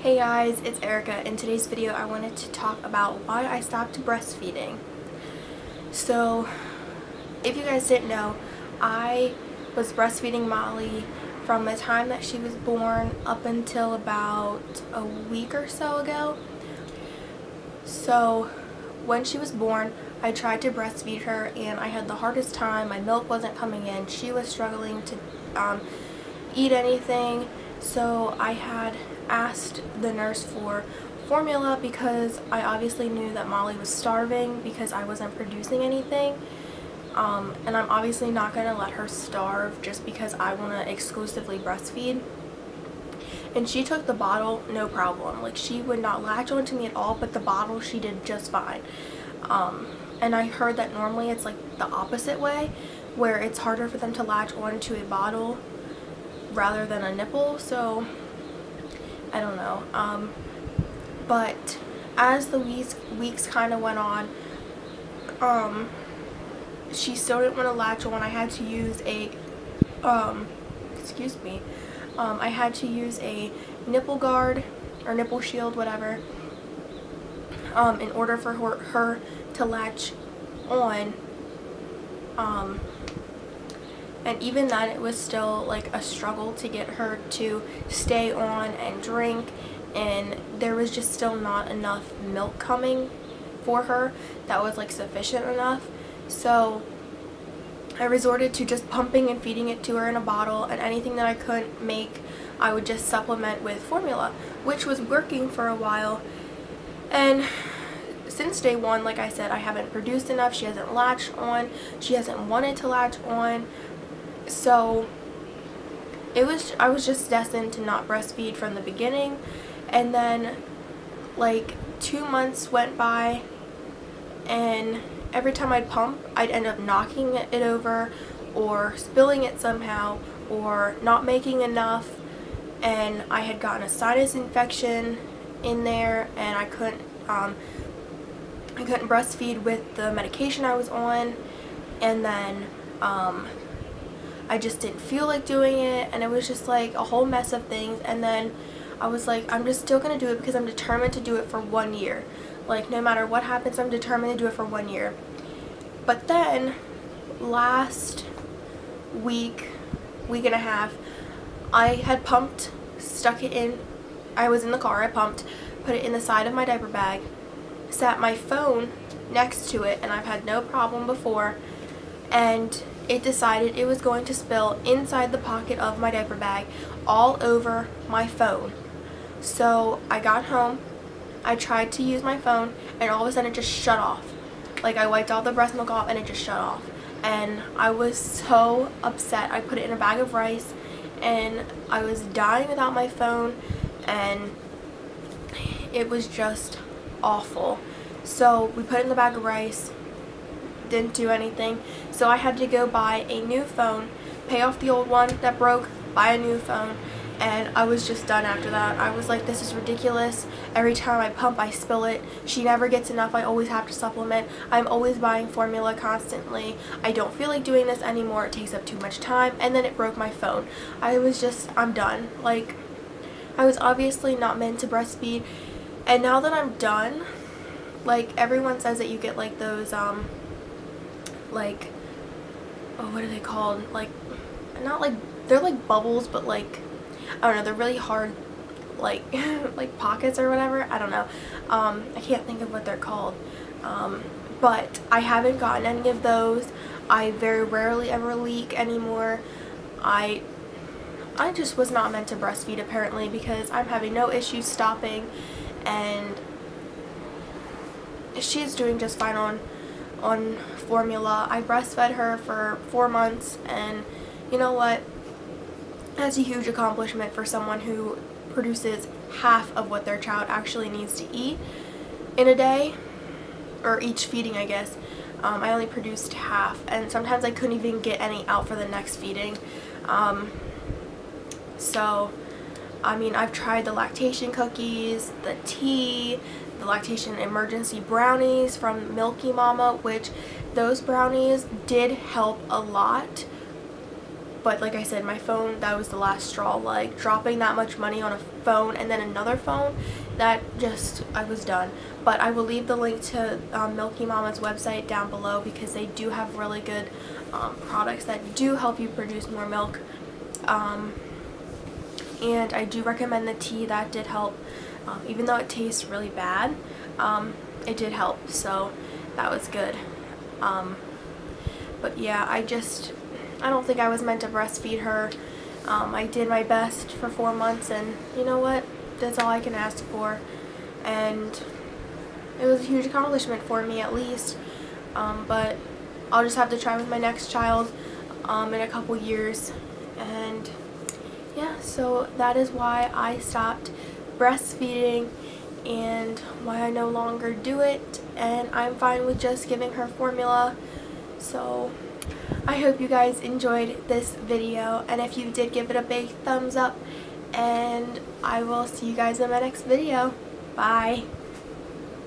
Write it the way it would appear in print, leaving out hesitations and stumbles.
Hey guys, it's Erica. In today's video I wanted to talk about why I stopped breastfeeding. So, if you guys didn't know, I was breastfeeding Molly from the time that she was born up until about a week or so ago. So, when she was born, I tried to breastfeed her and I had the hardest time. My milk wasn't coming in. She was struggling to eat anything. So I had asked the nurse for formula because I obviously knew that Molly was starving because I wasn't producing anything. And I'm obviously not going to let her starve just because I want to exclusively breastfeed. And she took the bottle no problem. Like, she would not latch onto me at all, but the bottle she did just fine. And I heard that normally it's like the opposite way, where it's harder for them to latch onto a bottle rather than a nipple. So I don't know. But as the weeks kind of went on, she still didn't want to latch on. I had to use a I had to use a nipple guard or nipple shield, whatever, in order for her to latch on. And even then, it was still like a struggle to get her to stay on and drink, and there was just still not enough milk coming for her that was like sufficient enough. So I resorted to just pumping and feeding it to her in a bottle, and anything that I couldn't make, I would just supplement with formula, which was working for a while. And since day one, like I said, I haven't produced enough. She hasn't latched on. She hasn't wanted to latch on. So I was just destined to not breastfeed from the beginning. And then like 2 months went by, and every time I'd pump, I'd end up knocking it over or spilling it somehow or not making enough. And I had gotten a sinus infection in there, and I couldn't breastfeed with the medication I was on. And then I just didn't feel like doing it, and it was just like a whole mess of things. And then I was like, I'm just still gonna do it because I'm determined to do it for 1 year. Like, no matter what happens, I'm determined to do it for 1 year. But then last week and a half, I had pumped, stuck it in, I was in the car, I pumped, put it in the side of my diaper bag, sat my phone next to it, and I've had no problem before, and it decided it was going to spill inside the pocket of my diaper bag all over my phone. So I got home, I tried to use my phone, and all of a sudden it just shut off. Like, I wiped all the breast milk off and it just shut off. And I was so upset. I put it in a bag of rice, and I was dying without my phone, and it was just awful. So we put it in the bag of rice, didn't do anything. So I had to go buy a new phone, pay off the old one that broke, buy a new phone, and I was just done after that. I was like, this is ridiculous. Every time I pump, I spill it. She never gets enough. I always have to supplement. I'm always buying formula constantly. I don't feel like doing this anymore. It takes up too much time. And then it broke my phone. I'm done. Like, I was obviously not meant to breastfeed. And now that I'm done, like, everyone says that you get like those, like, oh, what are they called? Like, not like, they're like bubbles, but like, I don't know, they're really hard, like, like pockets or whatever. I don't know. I can't think of what they're called. But I haven't gotten any of those. I very rarely ever leak anymore. I just was not meant to breastfeed, apparently, because I'm having no issues stopping, and she's doing just fine on formula. I breastfed her for 4 months, and you know what? That's a huge accomplishment for someone who produces half of what their child actually needs to eat in a day, or each feeding, I guess. I only produced half, and sometimes I couldn't even get any out for the next feeding. So, I mean, I've tried the lactation cookies, the tea, the lactation emergency brownies from Milky Mama, which those brownies did help a lot. but like I said, my phone, that was the last straw. Like dropping that much money on a phone and then another phone, that just, I was done. But I will leave the link to Milky Mama's website down below, because they do have really good products that do help you produce more milk. And I do recommend the tea. That did help. Even though it tastes really bad, it did help, so that was good. But yeah, I don't think I was meant to breastfeed her. I did my best for 4 months, and you know what? That's all I can ask for. And it was a huge accomplishment for me, at least. But I'll just have to try with my next child in a couple years. And yeah, so that is why I stopped breastfeeding and why I no longer do it, and I'm fine with just giving her formula. So I hope you guys enjoyed this video, and if you did, give it a big thumbs up, and I will see you guys in my next video. Bye.